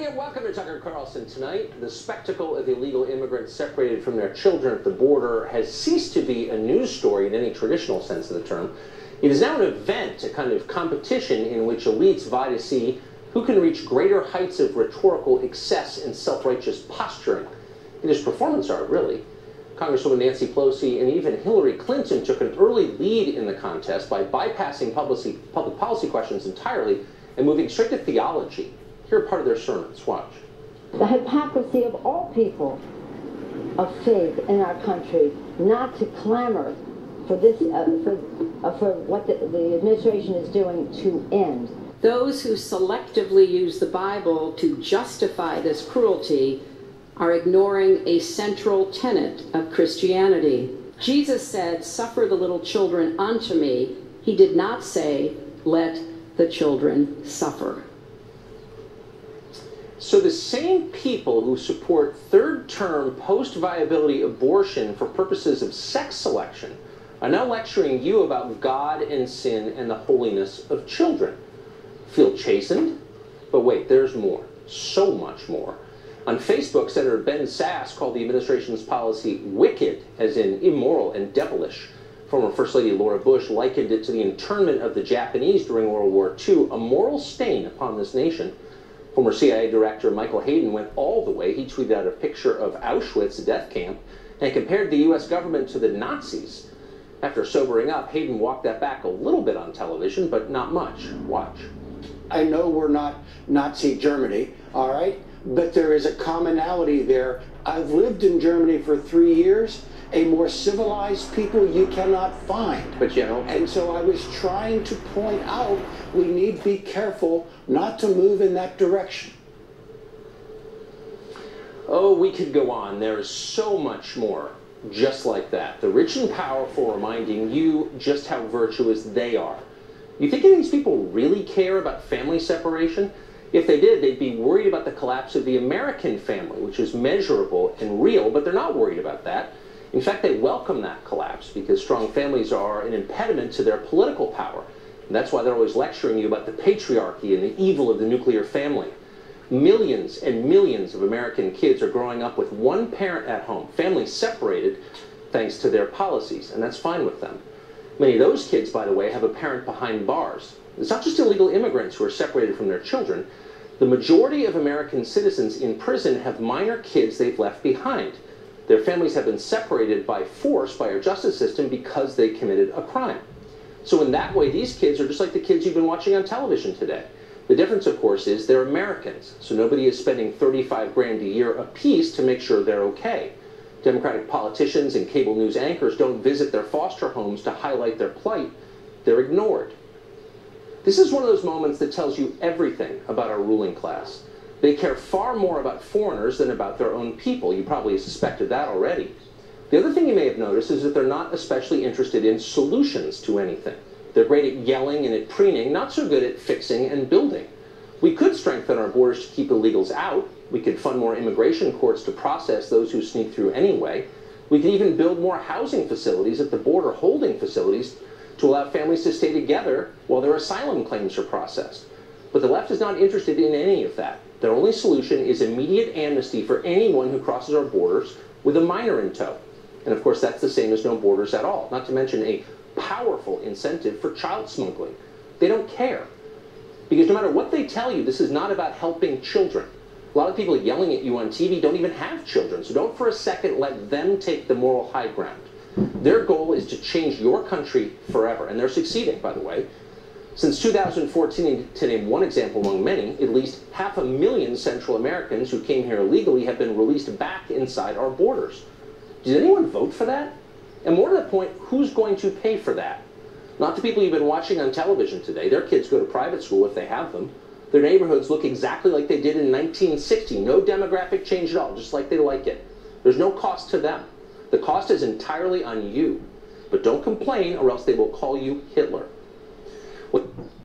Yeah, welcome to Tucker Carlson tonight. The spectacle of illegal immigrants separated from their children at the border has ceased to be a news story in any traditional sense of the term. It is now an event, a kind of competition in which elites vie to see who can reach greater heights of rhetorical excess and self-righteous posturing. It is performance art, really. Congresswoman Nancy Pelosi and even Hillary Clinton took an early lead in the contest by bypassing public policy questions entirely and moving straight to theology. Here are part of their sermons. Watch. The hypocrisy of all people of faith in our country not to clamor for this, for what the administration is doing to end. Those who selectively use the Bible to justify this cruelty are ignoring a central tenet of Christianity. Jesus said, "Suffer the little children unto me." He did not say, "Let the children suffer." So the same people who support third-term post-viability abortion for purposes of sex selection are now lecturing you about God and sin and the holiness of children. Feel chastened? But wait, there's more. So much more. On Facebook, Senator Ben Sasse called the administration's policy wicked, as in immoral and devilish. Former First Lady Laura Bush likened it to the internment of the Japanese during World War II, a moral stain upon this nation. Former CIA Director Michael Hayden went all the way. He tweeted out a picture of Auschwitz, a death camp, and compared the U.S. government to the Nazis. After sobering up, Hayden walked that back a little bit on television, but not much. Watch. I know we're not Nazi Germany, all right? But there is a commonality there. I've lived in Germany for 3 years. A more civilized people you cannot find. But you know, and so I was trying to point out we need to be careful not to move in that direction. Oh, we could go on. There is so much more just like that. The rich and powerful reminding you just how virtuous they are. You think any of these people really care about family separation? If they did, they'd be worried about the collapse of the American family, which is measurable and real, but they're not worried about that. In fact, they welcome that collapse because strong families are an impediment to their political power. And that's why they're always lecturing you about the patriarchy and the evil of the nuclear family. Millions and millions of American kids are growing up with one parent at home, families separated thanks to their policies, and that's fine with them. Many of those kids, by the way, have a parent behind bars. It's not just illegal immigrants who are separated from their children. The majority of American citizens in prison have minor kids they've left behind. Their families have been separated by force by our justice system because they committed a crime. So in that way, these kids are just like the kids you've been watching on television today. The difference, of course, is they're Americans, so nobody is spending $35 grand a year apiece to make sure they're okay. Democratic politicians and cable news anchors don't visit their foster homes to highlight their plight. They're ignored. This is one of those moments that tells you everything about our ruling class. They care far more about foreigners than about their own people. You probably suspected that already. The other thing you may have noticed is that they're not especially interested in solutions to anything. They're great at yelling and at preening, not so good at fixing and building. We could strengthen our borders to keep illegals out. We could fund more immigration courts to process those who sneak through anyway. We could even build more housing facilities at the border, holding facilities, to allow families to stay together while their asylum claims are processed. But the left is not interested in any of that. Their only solution is immediate amnesty for anyone who crosses our borders with a minor in tow. And of course, that's the same as no borders at all, not to mention a powerful incentive for child smuggling. They don't care. Because no matter what they tell you, this is not about helping children. A lot of people yelling at you on TV don't even have children, so don't for a second let them take the moral high ground. Their goal is to change your country forever, and they're succeeding, by the way. Since 2014, to name one example among many, at least 500,000 Central Americans who came here illegally have been released back inside our borders. Did anyone vote for that? And more to the point, who's going to pay for that? Not the people you've been watching on television today. Their kids go to private school if they have them. Their neighborhoods look exactly like they did in 1960. No demographic change at all, just like they like it. There's no cost to them. The cost is entirely on you. But don't complain or else they will call you Hitler.